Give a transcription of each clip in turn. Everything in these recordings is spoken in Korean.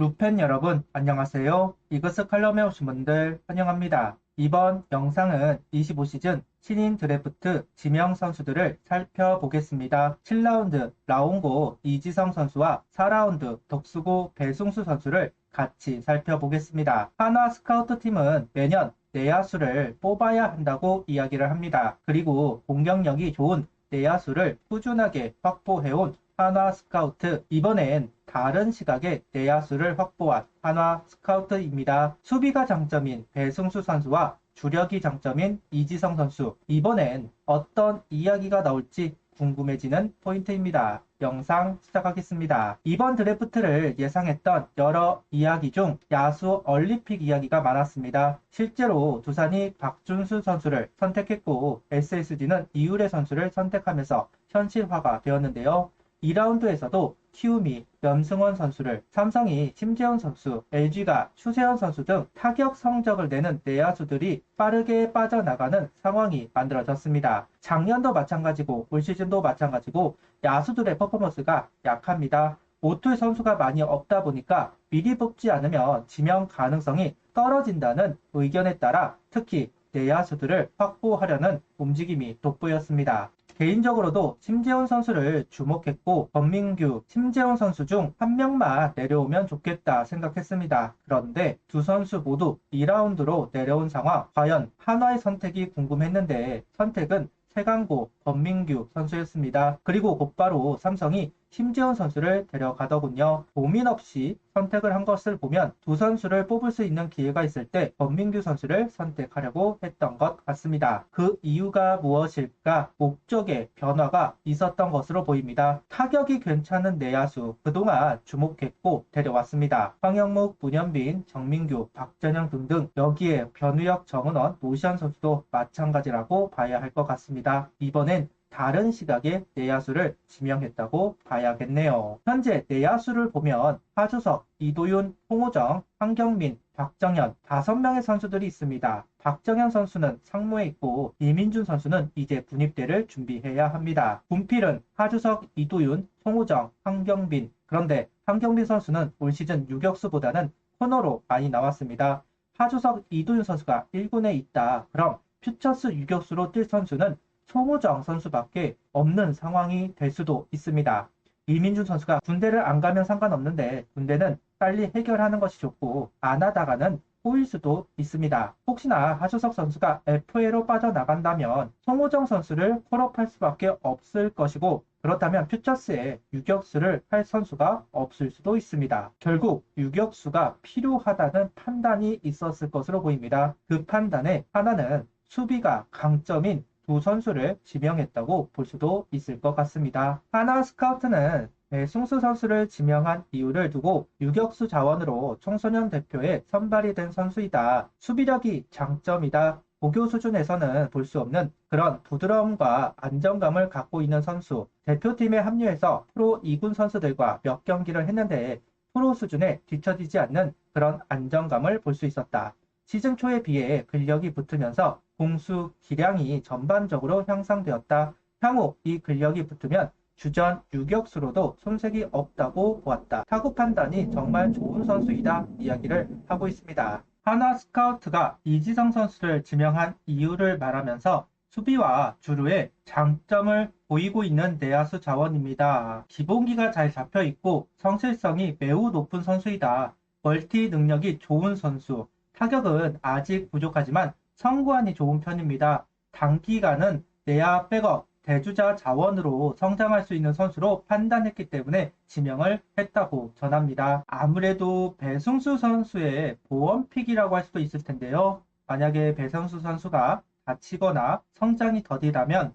루펜 여러분 안녕하세요. 이그스 칼럼에 오신 분들 환영합니다. 이번 영상은 25시즌 신인 드래프트 지명 선수들을 살펴보겠습니다. 7라운드 라온고 이지성 선수와 4라운드 덕수고 배승수 선수를 같이 살펴보겠습니다. 한화 스카우트팀은 매년 내야수를 뽑아야 한다고 이야기를 합니다. 그리고 공격력이 좋은 내야수를 꾸준하게 확보해온 한화 스카우트, 이번엔 다른 시각의 내야수를 확보한 한화 스카우트입니다. 수비가 장점인 배승수 선수와 주력이 장점인 이지성 선수, 이번엔 어떤 이야기가 나올지 궁금해지는 포인트입니다. 영상 시작하겠습니다. 이번 드래프트를 예상했던 여러 이야기 중 야수 얼리픽 이야기가 많았습니다. 실제로 두산이 박준수 선수를 선택했고 SSG는 이유래 선수를 선택하면서 현실화가 되었는데요. 2라운드에서도 키움이 염승원 선수를, 삼성이 심재훈 선수, LG가 추세현 선수 등 타격 성적을 내는 내야수들이 빠르게 빠져나가는 상황이 만들어졌습니다. 작년도 마찬가지고 올 시즌도 마찬가지고 야수들의 퍼포먼스가 약합니다. 오투 선수가 많이 없다 보니까 미리 뽑지 않으면 지명 가능성이 떨어진다는 의견에 따라 특히 내야수들을 확보하려는 움직임이 돋보였습니다. 개인적으로도 심재훈 선수를 주목했고 권민규, 심재훈 선수 중 한 명만 내려오면 좋겠다 생각했습니다. 그런데 두 선수 모두 2라운드로 내려온 상황, 과연 한화의 선택이 궁금했는데 선택은 세강고 권민규 선수였습니다. 그리고 곧바로 삼성이 심재훈 선수를 데려가더군요. 고민 없이 선택을 한 것을 보면 두 선수를 뽑을 수 있는 기회가 있을 때 권민규 선수를 선택하려고 했던 것 같습니다. 그 이유가 무엇일까? 목적의 변화가 있었던 것으로 보입니다. 타격이 괜찮은 내야수, 그동안 주목했고 데려왔습니다. 황영묵, 문현빈, 정민규, 박전영 등등, 여기에 변우혁, 정은원, 노시안 선수도 마찬가지라고 봐야 할 것 같습니다. 이번엔 다른 시각의 내야수를 지명했다고 봐야겠네요. 현재 내야수를 보면 하주석, 이도윤, 홍호정, 황경민, 박정현 5명의 선수들이 있습니다. 박정현 선수는 상무에 있고 이민준 선수는 이제 군입대를 준비해야 합니다. 군필은 하주석, 이도윤, 송호정, 황경빈. 그런데 황경빈 선수는 올 시즌 유격수보다는 코너로 많이 나왔습니다. 하주석, 이도윤 선수가 1군에 있다. 그럼 퓨처스 유격수로 뛸 선수는 송호정 선수밖에 없는 상황이 될 수도 있습니다. 이민준 선수가 군대를 안 가면 상관없는데 군대는 빨리 해결하는 것이 좋고 안 하다가는 꼬일 수도 있습니다. 혹시나 하주석 선수가 FA로 빠져나간다면 송호정 선수를 콜업할 수밖에 없을 것이고 그렇다면 퓨처스에 유격수를 할 선수가 없을 수도 있습니다. 결국 유격수가 필요하다는 판단이 있었을 것으로 보입니다. 그 판단에 하나는 수비가 강점인 두 선수를 지명했다고 볼 수도 있을 것 같습니다. 한화 스카우트는 배승수 선수를 지명한 이유를 두고 유격수 자원으로 청소년 대표에 선발이 된 선수이다. 수비력이 장점이다. 고교 수준에서는 볼 수 없는 그런 부드러움과 안정감을 갖고 있는 선수. 대표팀에 합류해서 프로 2군 선수들과 몇 경기를 했는데 프로 수준에 뒤처지지 않는 그런 안정감을 볼 수 있었다. 시즌 초에 비해 근력이 붙으면서 공수 기량이 전반적으로 향상되었다. 향후 이 근력이 붙으면 주전 유격수로도 손색이 없다고 보았다. 타구 판단이 정말 좋은 선수이다 이야기를 하고 있습니다. 한화 스카우트가 이지성 선수를 지명한 이유를 말하면서 수비와 주루의 장점을 보이고 있는 내야수 자원입니다. 기본기가 잘 잡혀있고 성실성이 매우 높은 선수이다. 멀티 능력이 좋은 선수. 타격은 아직 부족하지만 선구안이 좋은 편입니다. 단기간은 내야 백업, 대주자 자원으로 성장할 수 있는 선수로 판단했기 때문에 지명을 했다고 전합니다. 아무래도 배승수 선수의 보험픽이라고 할 수도 있을 텐데요. 만약에 배승수 선수가 다치거나 성장이 더디다면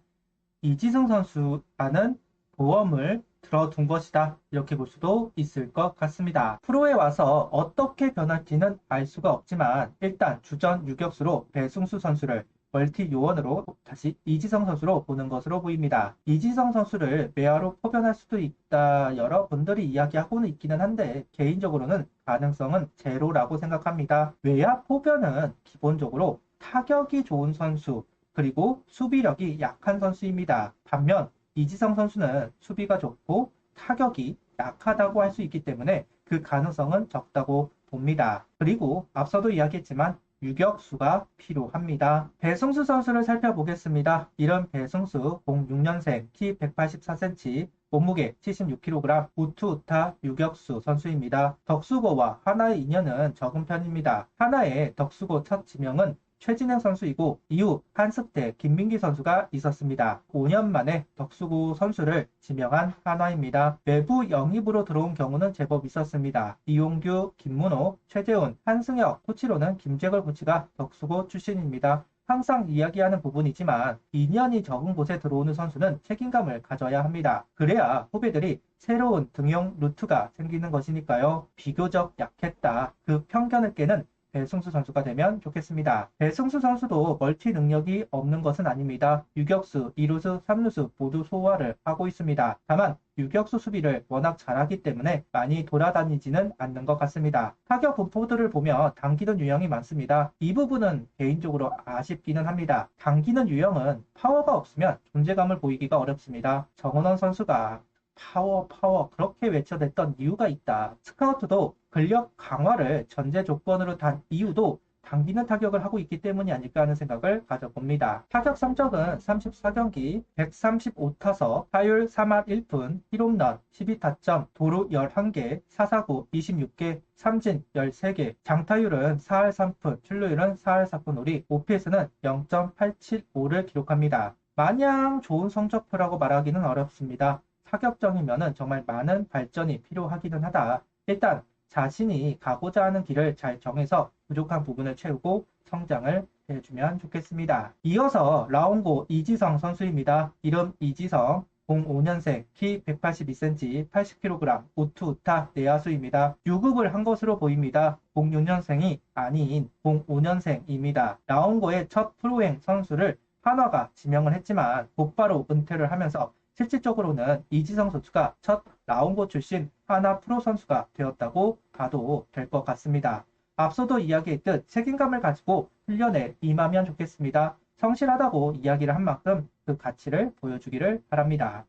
이지성 선수라는 보험을 들어둔 것이다. 이렇게 볼 수도 있을 것 같습니다. 프로에 와서 어떻게 변할지는 알 수가 없지만 일단 주전 유격수로 배승수 선수를 멀티 요원으로 다시 이지성 선수로 보는 것으로 보입니다. 이지성 선수를 외야로 포변할 수도 있다. 여러분들이 이야기하고는 있기는 한데 개인적으로는 가능성은 제로라고 생각합니다. 외야 포변은 기본적으로 타격이 좋은 선수 그리고 수비력이 약한 선수입니다. 반면 이지성 선수는 수비가 좋고 타격이 약하다고 할 수 있기 때문에 그 가능성은 적다고 봅니다. 그리고 앞서도 이야기했지만 유격수가 필요합니다. 배승수 선수를 살펴보겠습니다. 이런 배승수 06년생 키 184cm 몸무게 76kg 우투우타 유격수 선수입니다. 덕수고와 하나의 인연은 적은 편입니다. 하나의 덕수고 첫 지명은 최진행 선수이고 이후 한승태, 김민기 선수가 있었습니다. 5년 만에 덕수고 선수를 지명한 한화입니다. 외부 영입으로 들어온 경우는 제법 있었습니다. 이용규, 김문호, 최재훈, 한승혁, 코치로는 김재걸 코치가 덕수고 출신입니다. 항상 이야기하는 부분이지만 2년이 적은 곳에 들어오는 선수는 책임감을 가져야 합니다. 그래야 후배들이 새로운 등용 루트가 생기는 것이니까요. 비교적 약했다. 그 편견을 깨는 배승수 선수가 되면 좋겠습니다. 배승수 선수도 멀티 능력이 없는 것은 아닙니다. 유격수, 2루수, 3루수 모두 소화를 하고 있습니다. 다만 유격수 수비를 워낙 잘하기 때문에 많이 돌아다니지는 않는 것 같습니다. 타격 분포들을 보면 당기는 유형이 많습니다. 이 부분은 개인적으로 아쉽기는 합니다. 당기는 유형은 파워가 없으면 존재감을 보이기가 어렵습니다. 정은원 선수가 파워 그렇게 외쳐댔던 이유가 있다. 스카우트도 근력 강화를 전제 조건으로 단 이유도 당기는 타격을 하고 있기 때문이 아닐까 하는 생각을 가져봅니다. 타격 성적은 34경기 135타석 타율 3할 1푼 1홈런 12타점 도루 11개 4사구 26개 삼진 13개 장타율은 4할 3푼 출루율은 4할 4푼 5리 OPS는 0.875를 기록합니다. 마냥 좋은 성적표라고 말하기는 어렵습니다. 타격정이면은 정말 많은 발전이 필요하기는 하다. 일단 자신이 가고자 하는 길을 잘 정해서 부족한 부분을 채우고 성장을 해주면 좋겠습니다. 이어서 라운고 이지성 선수입니다. 이름 이지성 05년생 키 182cm 80kg 우투우타 내야수입니다. 유급을 한 것으로 보입니다. 06년생이 아닌 05년생입니다. 라운고의 첫 프로행 선수를 한화가 지명을 했지만 곧바로 은퇴를 하면서 실질적으로는 이지성 선수가 첫 라운고 출신 하나 프로 선수가 되었다고 봐도 될 것 같습니다. 앞서도 이야기했듯 책임감을 가지고 훈련에 임하면 좋겠습니다. 성실하다고 이야기를 한 만큼 그 가치를 보여주기를 바랍니다.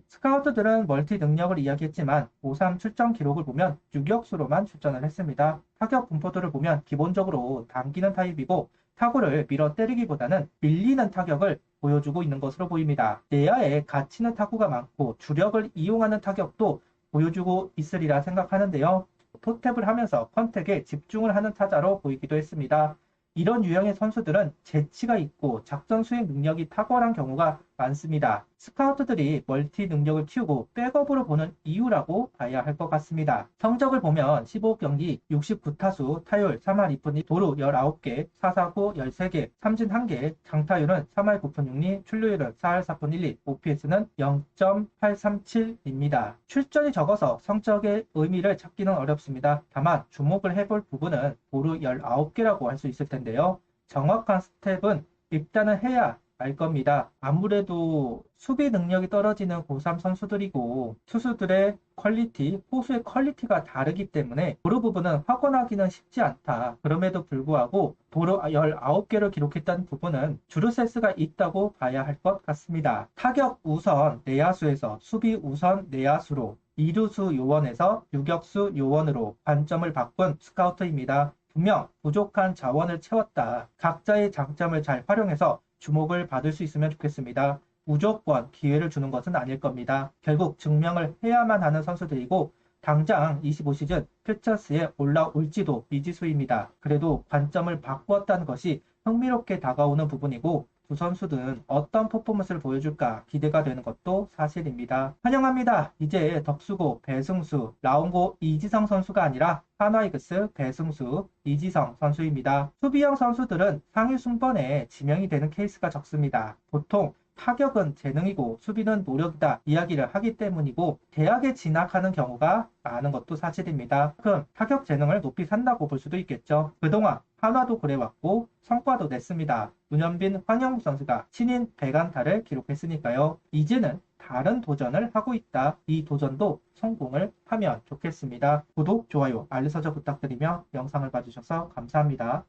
스카우트들은 멀티 능력을 이야기했지만 5.3 출전 기록을 보면 유격수로만 출전을 했습니다. 타격 분포도를 보면 기본적으로 당기는 타입이고 타구를 밀어 때리기보다는 밀리는 타격을 보여주고 있는 것으로 보입니다. 내야에 갇히는 타구가 많고 주력을 이용하는 타격도 보여주고 있으리라 생각하는데요. 토탭을 하면서 컨택에 집중을 하는 타자로 보이기도 했습니다. 이런 유형의 선수들은 재치가 있고 작전 수행 능력이 탁월한 경우가 많습니다. 스카우트들이 멀티 능력을 키우고 백업으로 보는 이유라고 봐야 할 것 같습니다. 성적을 보면 15경기 69타수 타율 3할 2푼 2 도루 19개 4사구 13개 삼진 1개 장타율은 3할 9푼 6리 출루율은 4할 4푼 1리 OPS는 0.837입니다. 출전이 적어서 성적의 의미를 찾기는 어렵습니다. 다만 주목을 해볼 부분은 도루 19개라고 할 수 있을 텐데요. 정확한 스텝은 일단은 해야 알 겁니다. 아무래도 수비 능력이 떨어지는 고3 선수들이고 투수들의 퀄리티, 포수의 퀄리티가 다르기 때문에 그 부분은 확언하기는 쉽지 않다. 그럼에도 불구하고 도루 19개를 기록했다는 부분은 주루센스가 있다고 봐야 할 것 같습니다. 타격 우선 내야수에서 수비 우선 내야수로 2루수 요원에서 유격수 요원으로 관점을 바꾼 스카우트입니다. 분명 부족한 자원을 채웠다. 각자의 장점을 잘 활용해서 주목을 받을 수 있으면 좋겠습니다. 무조건 기회를 주는 것은 아닐 겁니다. 결국 증명을 해야만 하는 선수들이고 당장 25시즌 퓨처스에 올라올지도 미지수입니다. 그래도 관점을 바꾸었다는 것이 흥미롭게 다가오는 부분이고 두 선수들은 어떤 퍼포먼스를 보여줄까 기대가 되는 것도 사실입니다. 환영합니다. 이제 덕수고 배승수, 라운고 이지성 선수가 아니라 한화이글스 배승수, 이지성 선수입니다. 수비형 선수들은 상위 순번에 지명이 되는 케이스가 적습니다. 보통 타격은 재능이고 수비는 노력이다 이야기를 하기 때문이고 대학에 진학하는 경우가 많은 것도 사실입니다. 그럼 타격 재능을 높이 산다고 볼 수도 있겠죠. 그동안 한화도 그래왔고 성과도 냈습니다. 문현빈, 황영욱 선수가 신인 100안타를 기록했으니까요. 이제는 다른 도전을 하고 있다. 이 도전도 성공을 하면 좋겠습니다. 구독, 좋아요, 알림 설정 부탁드리며 영상을 봐주셔서 감사합니다.